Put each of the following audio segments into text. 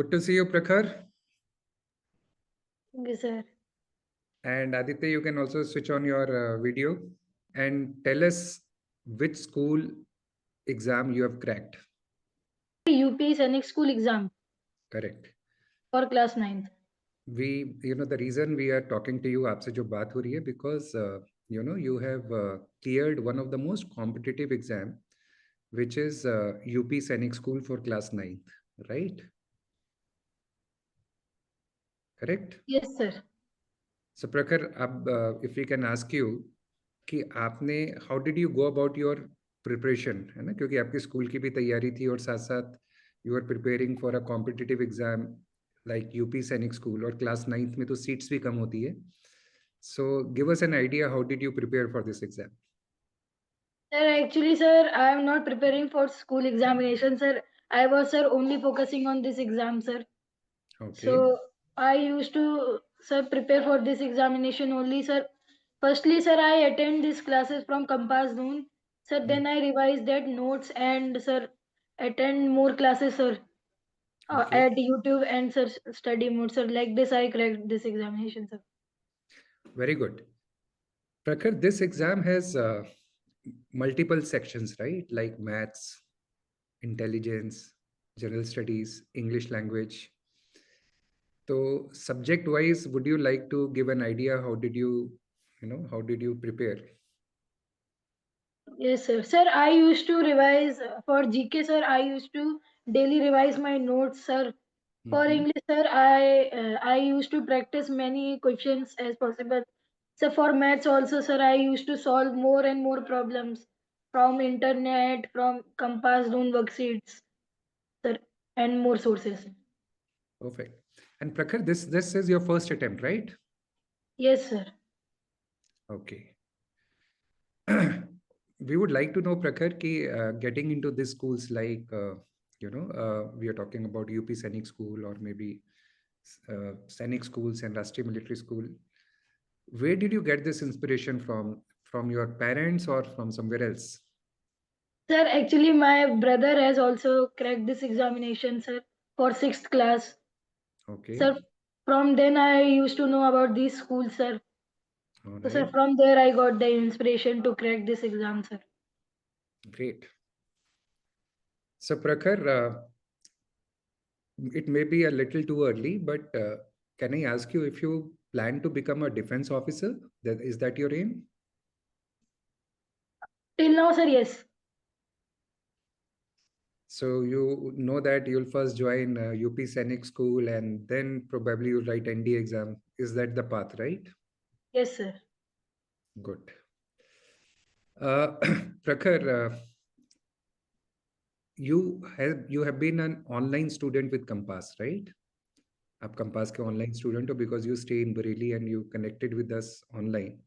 Good to see you, Prakhar. Thank you, sir. And Aditya, you can also switch on your video and tell us which school exam you have cracked. UP Sainik School exam Correct. for class 9th. The reason we are talking to you, आपसे जो बात हो रही है, because you have cleared one of the most competitive exam, which is UP Sainik School for class 9th, right? Correct. Yes, sir. So Prakhar, अब if we can ask you कि आपने how did you go about your preparation, है ना, क्योंकि आपकी school की भी तैयारी थी और साथ साथ you are preparing for a competitive exam like UP Sainik school, और क्लास 9th में तो सीट्स भी कम होती है. So give us an idea, how did you prepare for this exam? Sir, actually, sir, I am not preparing for school examination, sir. I was, sir, only focusing on this exam, sir. Okay. So I used to, sir, prepare for this examination only, sir. Firstly, sir, I attend these classes from Compass Noon. Sir, then I revise that notes and, sir, attend more classes, sir, okay. at YouTube and, sir, study mode, sir. Like this, I cracked this examination, sir. Very good. Prakhar, this exam has multiple sections, right? Like maths, intelligence, general studies, English language. So subject wise, would you like to give an idea how did you prepare? Yes, sir. Sir, I used to revise for GK, sir. I used to daily revise my notes, sir. For Mhm. English, sir, I used to practice many questions as possible. So for maths also, sir, I used to solve more and more problems from internet, from Compass Noon worksheets, sir, and more sources. Perfect. And Prakhar, this is your first attempt, right? Yes, sir. Okay. We would like to know, Prakhar, ki getting into these schools like we are talking about UP Sainik School or maybe Sainik schools and Rashtriya Military School. Where did you get this inspiration from? From your parents or from somewhere else? Sir, actually, my brother has also cracked this examination, sir, for 6th class. Okay. Sir, from then I used to know about these schools, sir. All So, sir, right. from there I got the inspiration to crack this exam, sir. Great. So Prakhar, it may be a little too early, but can I ask you if you plan to become a defense officer? Is that your aim? Till now, sir, yes. So you know that you'll first join UP Sainik School and then probably you'll write ND exam. Is that the path, right? Yes, sir. Good. Prakhar, you have been an online student with Compass, right? आप Compass के online student हो because you stay in Bareilly and you connected with us online.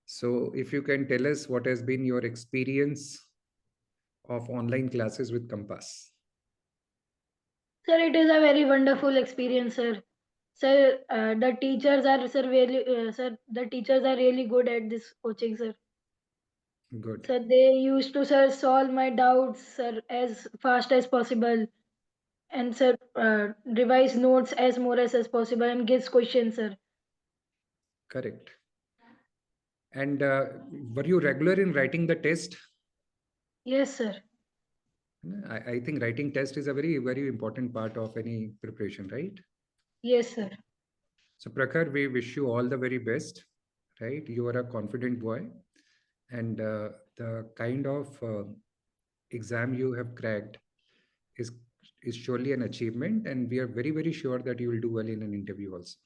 So if you can tell us what has been your experience of online classes with Compass. Sir, it is a very wonderful experience, sir. Sir, the teachers are, sir, sir, the teachers are really good at this coaching, sir. Good. Sir, they used to, sir, solve my doubts, sir, as fast as possible. And, sir, revise notes as more as possible and gives questions, sir. Correct. And were you regular in writing the test? Yes, sir. I think writing test is a very, very important part of any preparation, right? Yes, sir. So Prakhar, we wish you all the very best, right? You are a confident boy, and the kind of exam you have cracked is is surely an achievement, and we are very, very sure that you will do well in an interview also.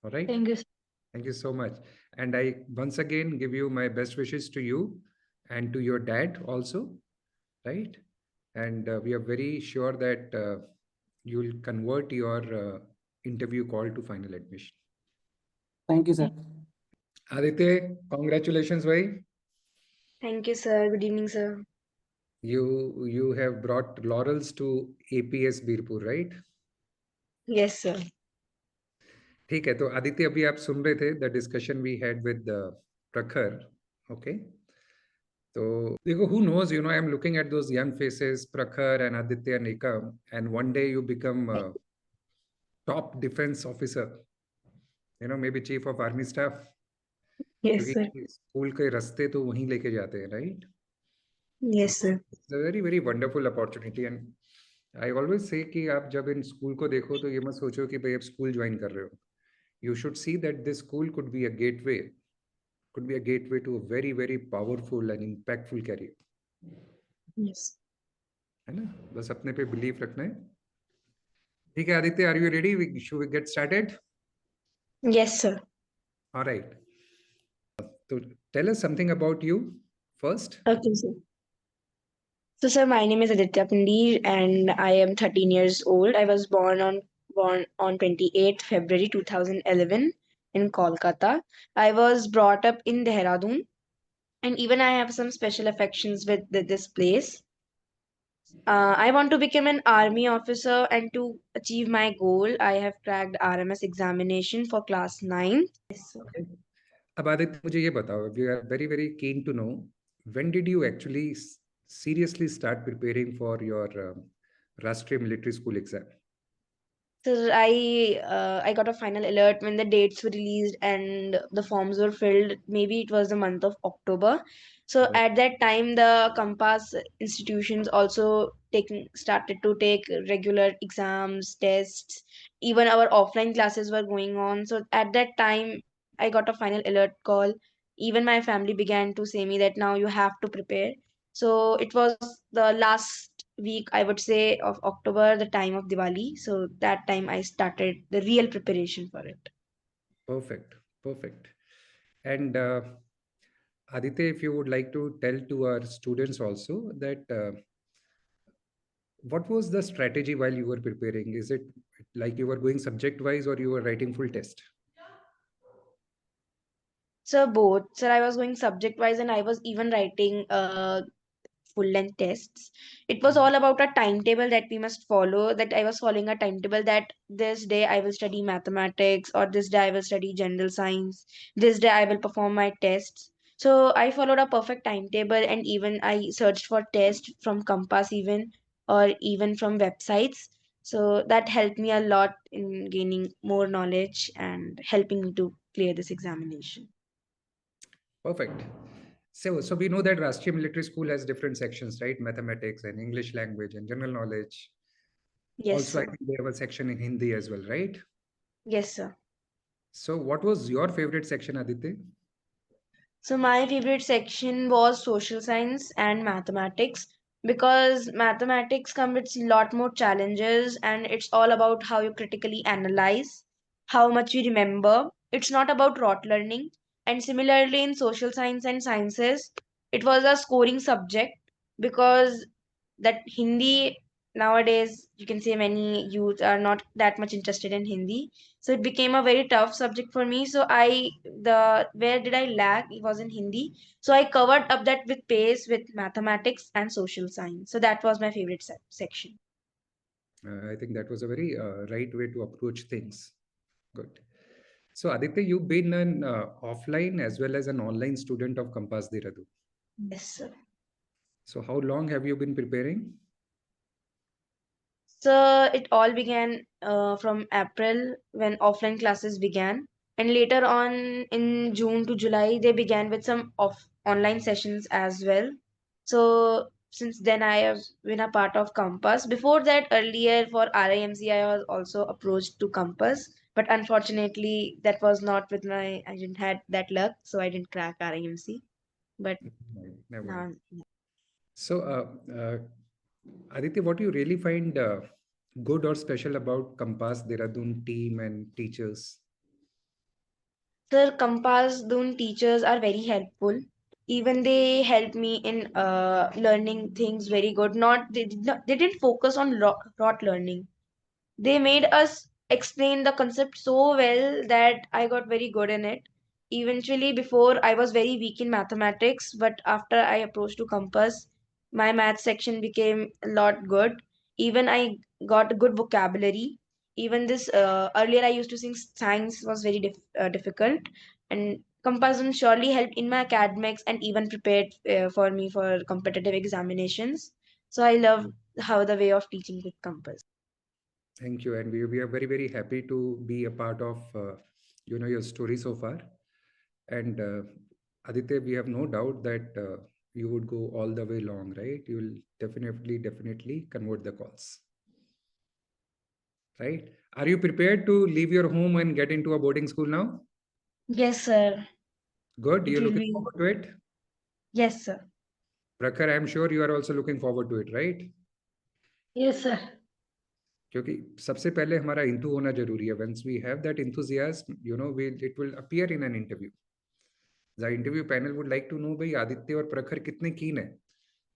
All right. Thank you, sir. Thank you so much. And I once again give you my best wishes to you and to your dad also, right? And we are very sure that you'll convert your interview call to final admission. Thank you, sir. Aditya, congratulations, bhai. Thank you, sir. Good evening, sir. You have brought laurels to APS Birpur, right? Yes, sir. ठीक है, तो आदित्य अभी आप सुन रहे थे the discussion we had with Prakhar, okay? तो देखो, who knows, you know, I'm looking at those young faces, Prakhar and Aditya and Ekam, and one day you become a top defense officer, you know, maybe chief of army staff, Yes, sir. क्योंकि school के रास्ते तो वहीं लेके जाते हैं, right? Yes, sir. It's a very very wonderful opportunity, and I always say कि आप जब इन स्कूल को देखो तो ये मत सोचो कि भाई आप स्कूल ज्वाइन कर रहे हो. You should see that this school could be a gateway, to a very very powerful and impactful career. Yes. है ना? बस अपने पे बिलीव रखना है. ठीक है Aditya, are you ready? Should we get started? Yes, sir. All right. So tell us something about you first. Okay, sir. So, sir, my name is Aditya Pandir and I am 13 years old. I was born on 28th February 2011 in Kolkata. I was brought up in Dehradun, and even I have some special affections with this place. I want to become an army officer, and to achieve my goal, I have cracked RMS examination for class 9. Yes, sir. Okay. अब आदित्य मुझे ये बताओ, we are very very keen to know, when did you actually seriously start preparing for your Rashtriya Military School exam? So I got a final alert when the dates were released and the forms were filled. Maybe it was the month of October. So Right. at that time, the Compass institutions also started to take regular exams, tests. Even our offline classes were going on. So at that time, I got a final alert call. Even my family began to say me that now you have to prepare. So it was the last week, I would say, of October, the time of Diwali. So that time I started the real preparation for it. Perfect, perfect. And Aditya, if you would like to tell to our students also that what was the strategy while you were preparing? Is it like you were going subject wise or you were writing full test? So both. Sir, I was going subject wise and I was even writing full length tests. It was all about a timetable that we must follow. That I was following a timetable that this day I will study mathematics, or this day I will study general science, this day I will perform my tests. So I followed a perfect timetable, and even I searched for tests from Compass even, or even from websites. So that helped me a lot in gaining more knowledge and helping me to clear this examination. Perfect. So we know that Rashtriya Military School has different sections, right? Mathematics and English language and general knowledge. Yes, Also, I sir. think they have a section in Hindi as well, right? Yes, sir. So what was your favorite section, Aditya? So my favorite section was social science and mathematics, because mathematics comes with a lot more challenges, and it's all about how you critically analyze, how much you remember. It's not about rote learning. And similarly in social science and sciences, it was a scoring subject, because that Hindi, nowadays you can say many youth are not that much interested in Hindi, so it became a very tough subject for me. So the where did I lag, it was in Hindi, so I covered up that with pace with mathematics and social science. So that was my favorite section. I think that was a very right way to approach things. Good. So Aditya, you've been an offline as well as an online student of Compass Dehradun. Yes, sir. So how long have you been preparing? So it all began from April when offline classes began, and later on in June to July they began with some online sessions as well. So since then I have been a part of Compass. Before that, earlier for RIMC I was also approached to Compass, but unfortunately that was not with I didn't had that luck, so I didn't crack RIMC. But Never now, mind. So Aditya, what do you really find good or special about Compass Dehradun team and teachers? Sir, Compass Doon teachers are very helpful. Even they helped me in learning things very good. They didn't focus on rote learning. They made us explain the concept so well that I got very good in it. Eventually, before I was very weak in mathematics, but after I approached to Compass, my math section became a lot good. Even I got good vocabulary. Even this earlier I used to think science was very difficult, and Compass Zone surely helped in my academics and even prepared for me for competitive examinations. So I love how the way of teaching with Compass. Thank you, and we are very very happy to be a part of your story so far. And Aditya, we have no doubt that you would go all the way long, right? You will definitely convert the calls, right? Are you prepared to leave your home and get into a boarding school now? Yes, sir. Good. It You're will looking be. forward to it? Yes, sir. Prakhar, I'm sure you are also looking forward to it, right? Yes, sir. क्योंकि सबसे पहले हमारा इंतु होना जरूरी है. Once we have that enthusiasm, it will appear in an interview. The interview panel would like to know भाई आदित्य और प्रखर कितने कीन है.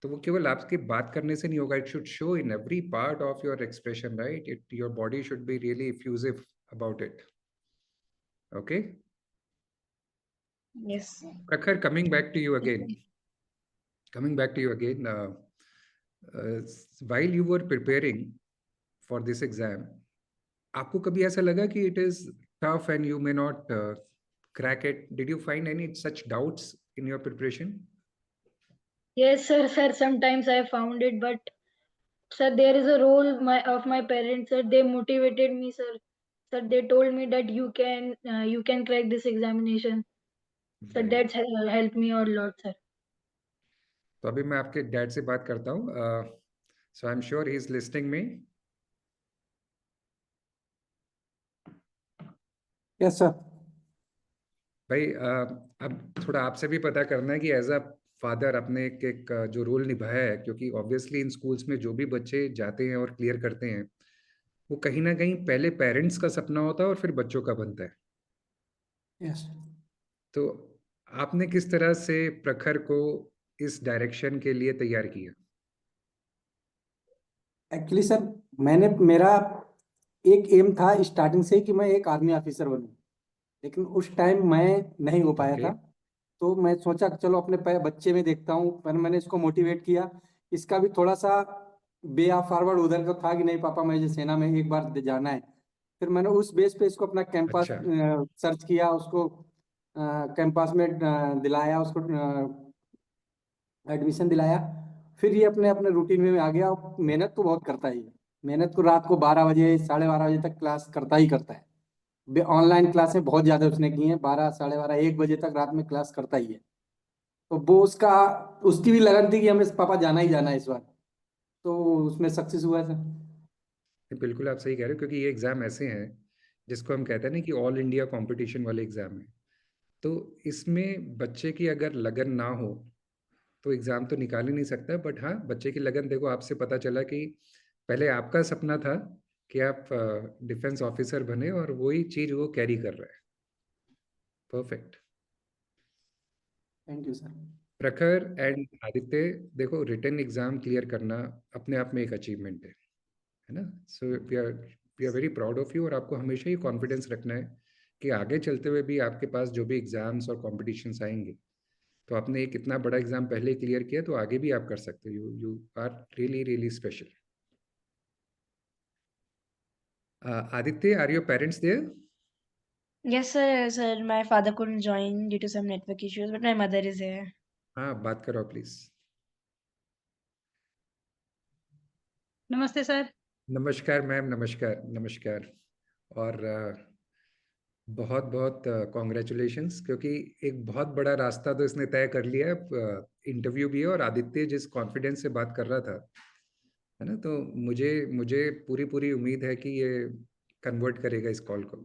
तो वो केवल आपके बात करने से नहीं होगा. It should show in every part of your expression, right? Your body should be really effusive about it. Okay? Yes, sir. Prakhar, coming back to you again. While you were preparing for this exam, आपको कभी ऐसा लगा कि it is tough and you may not crack it? Did you find any such doubts in your preparation? Yes, sir. Sometimes I found it, but sir, there is a role of my parents. Sir, they motivated me, sir. Sir, they told me that you can crack this examination. Sir, Right. that's helped me a lot, sir. तो अभी मैं आपके dad से बात करता हूँ. So I'm sure he is listening me. Yes, sir. भाई अब थोड़ा आपसे भी पता करना है कि एज अ फादर अपने एक जो रोल निभाया है, क्योंकि ऑब्वियसली इन स्कूल्स में जो भी बच्चे जाते हैं और क्लियर करते हैं, वो कहीं ना कहीं पहले पेरेंट्स का सपना होता है और फिर बच्चों का बनता है. Yes. तो आपने किस तरह से प्रखर को इस डायरेक्शन के लिए तैयार किया? एक्चुअली सर, मेरा एक एम था स्टार्टिंग से कि मैं एक आर्मी ऑफिसर बनूं, लेकिन उस टाइम मैं नहीं हो पाया Okay. था. तो मैं सोचा कि चलो अपने बच्चे में देखता हूँ. पर मैंने इसको मोटिवेट किया. इसका भी थोड़ा सा वे ऑफ फॉरवर्ड उधर का था कि नहीं पापा मुझे सेना में एक बार जाना है. फिर मैंने उस बेस पे इसको अपना कैंपस अच्छा. सर्च किया, उसको कैंपस में दिलाया, उसको एडमिशन दिलाया. फिर ये अपने अपने रूटीन में आ गया. और मेहनत तो बहुत करता ही है. मेहनत को रात को 12 बजे 12:30 बजे तक क्लास करता ही करता है. ऑनलाइन क्लासें बहुत ज्यादा उसने की हैं. 12, 12:30, 1 बजे तक रात में क्लास करता ही है. तो वो उसकी भी लगन थी कि हमें पापा जाना ही जाना है इस बार. तो उसमें सक्सेस हुआ सर. बिल्कुल आप सही कह रहे हो, क्योंकि ये एग्जाम ऐसे हैं जिसको हम कहते हैं ना कि ऑल इंडिया कंपटीशन वाले एग्जाम है. तो इसमें बच्चे की अगर लगन ना हो तो एग्जाम तो निकाल ही नहीं सकता. बट हाँ, बच्चे की लगन देखो, आपसे पता चला कि पहले आपका सपना था कि आप डिफेंस ऑफिसर बने और वही चीज वो कैरी कर रहा है. परफेक्ट. Thank you sir. प्रखर एंड आदित्य, देखो रिटन एग्जाम क्लियर करना अपने आप में एक अचीवमेंट है ना. So we are very proud of you, और आपको हमेशा ही कॉन्फिडेंस रखना है कि आगे चलते हुए भी आपके पास जो भी एग्जाम्स और कॉम्पिटिशन्स आएंगे, तो आपने एक इतना बड़ा एग्जाम पहले क्लियर किया तो आगे भी आप कर सकते हो. You are really really special. Aditya, are your parents there? Yes, sir. Sir, my father couldn't join due to some network issues, but my mother is here. हाँ, बात करो प्लीज. नमस्ते सर. नमस्कार मैम, नमस्कार नमस्कार. और बहुत बहुत कॉन्ग्रेचुलेशंस, क्योंकि एक बहुत बड़ा रास्ता तो इसने तय कर लिया है. इंटरव्यू भी है, और आदित्य जिस कॉन्फिडेंस से बात कर रहा था, है ना, तो मुझे मुझे पूरी पूरी उम्मीद है कि ये कन्वर्ट करेगा इस कॉल को.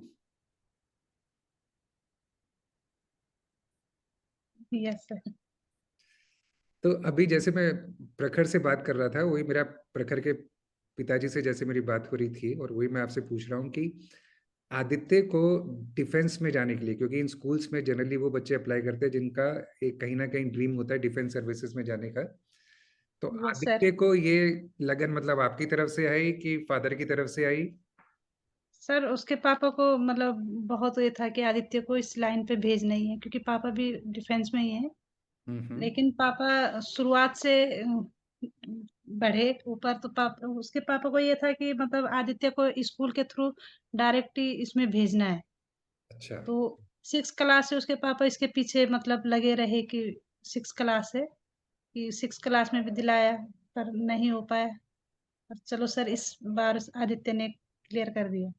Yes sir. तो अभी जैसे मैं प्रखर से बात कर रहा था, वही मेरा प्रखर के पिताजी से जैसे मेरी बात हो रही थी, और वही मैं आपसे पूछ रहा हूँ कि आदित्य को डिफेंस में जाने के लिए, क्योंकि इन स्कूल्स में जनरली वो बच्चे अप्लाई करते हैं जिनका एक कहीं ना कहीं ड्रीम होता है डिफेंस सर्विसेज में जाने का. तो यस सर. आदित्य को ये लगन मतलब आपकी तरफ से आई कि फादर की तरफ से आई? सर उसके पापा को मतलब बहुत ये था कि आदित्य को इस लाइन पे भेजना ही है, क्योंकि पापा भी डिफेंस में ही है. लेकिन पापा शुरुआत से बढ़े ऊपर, तो पापा उसके पापा को ये था कि मतलब आदित्य को स्कूल के थ्रू डायरेक्ट ही इसमें भेजना है. अच्छा. तो 6 क्लास से उसके पापा इसके पीछे मतलब लगे रहे कि 6 क्लास है, कि 6 क्लास में भी दिलाया, पर नहीं हो पाया। पर चलो सर, इस बार आदित्य ने क्लियर कर दिया।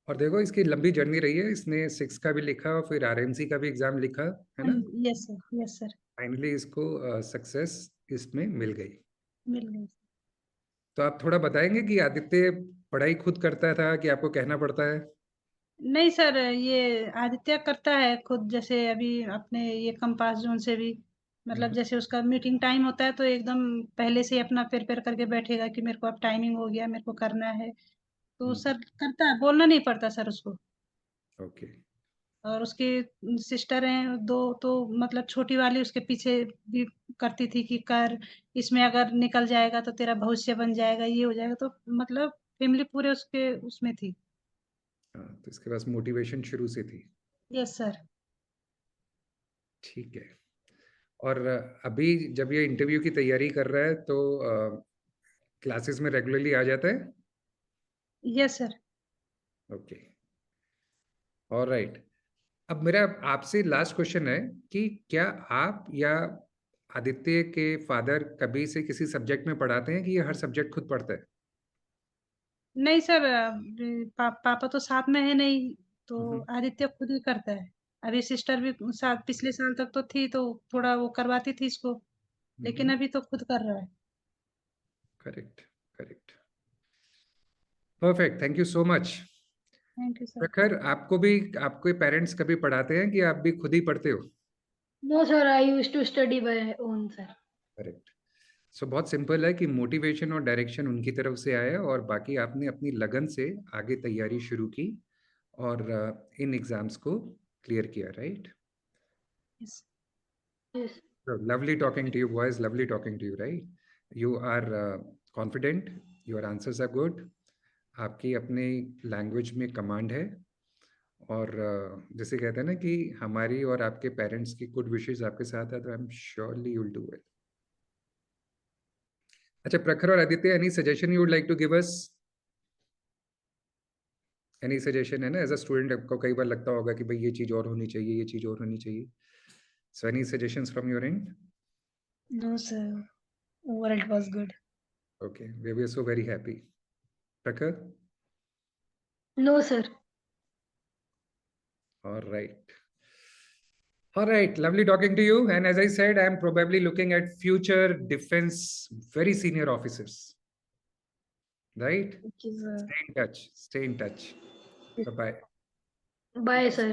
और देखो इसकी लंबी जर्नी रही है, इसने 6 का भी लिखा और फिर आरएमसी का भी एग्जाम लिखा, है ना? Yes sir, yes sir. Finally इसको सक्सेस इसमें मिल गई। मिल गई। तो आप थोड़ा बताएंगे कि आदित्य पढ़ाई खुद करता था कि आपको कहना पड़ता है? नहीं सर, ये आदित्य करता है खुद। जैसे अभी अपने ये कंपास जोन से भी, मतलब जैसे उसका मीटिंग टाइम होता है तो एकदम पहले से ही अपना प्रिपेयर करके बैठेगा कि मेरे को अब टाइमिंग हो गया, मेरे को करना है। तो सर करता है, बोलना नहीं पड़ता सर उसको। ओके। और उसकी सिस्टर हैं 2, तो मतलब छोटी वाली उसके पीछे भी करती थी कि कर, इसमें अगर निकल जाएगा तो तेरा भविष्य बन जाएगा, ये हो जाएगा। तो मतलब फैमिली पूरे उसके उसमें थी। हाँ, तो इसके पास मोटिवेशन शुरू से थी। Yes sir. ठीक है। और अभी जब ये इंटरव्यू की तैयारी कर रहा है तो क्लासेस में रेगुलरली आ जाता है? Yes sir. Okay, alright. अब मेरा आपसे लास्ट क्वेश्चन है कि क्या आप या आदित्य के फादर कभी से किसी सब्जेक्ट में पढ़ाते हैं कि ये हर सब्जेक्ट खुद पढ़ता है? नहीं सर, पापा तो साथ में है नहीं, तो हम्म, आदित्य खुद ही करता है। अभी सिस्टर भी साथ पिछले साल तक तो थी, तो थोड़ा वो करवाती थी इसको, लेकिन अभी तो खुद कर रहा है। Correct, correct, perfect, thank you so much. Thank you sir. प्रखर, आपको भी आपके पेरेंट्स कभी पढ़ाते हैं कि आप भी खुद ही पढ़ते हो? No, sir. I used to study by own, sir. Correct. So बहुत सिंपल है कि मोटिवेशन और डायरेक्शन उनकी तरफ से आया और बाकी आपने अपनी लगन से आगे तैयारी शुरू की और इन एग्जाम्स को क्लियर किया, right? Yes. Yes. Lovely talking to you, boys. Lovely talking to you, right? You are confident. Your answers are good. आपकी अपनी लैंग्वेज में कमांड है और जैसे कहते हैं ना कि हमारी और आपके पेरेंट्स की गुड विशेस आपके साथ है, तो I am surely you will do it. अच्छा प्रखर और Aditya, any suggestion you would like to give us? Any suggestion है ना, एज अ स्टूडेंट आपको कई बार लगता होगा कि भाई ये चीज और होनी चाहिए, ये चीज और होनी चाहिए। So any suggestions from your end? No, sir. Overall, it was good. Okay, we are so very happy. Prakhar? No, sir. All right. All right, lovely talking to you. And as I said, I am probably looking at future defense, very senior officers. Right? Thank you, sir. Stay in touch. Stay in touch. Bye bye. Bye, sir.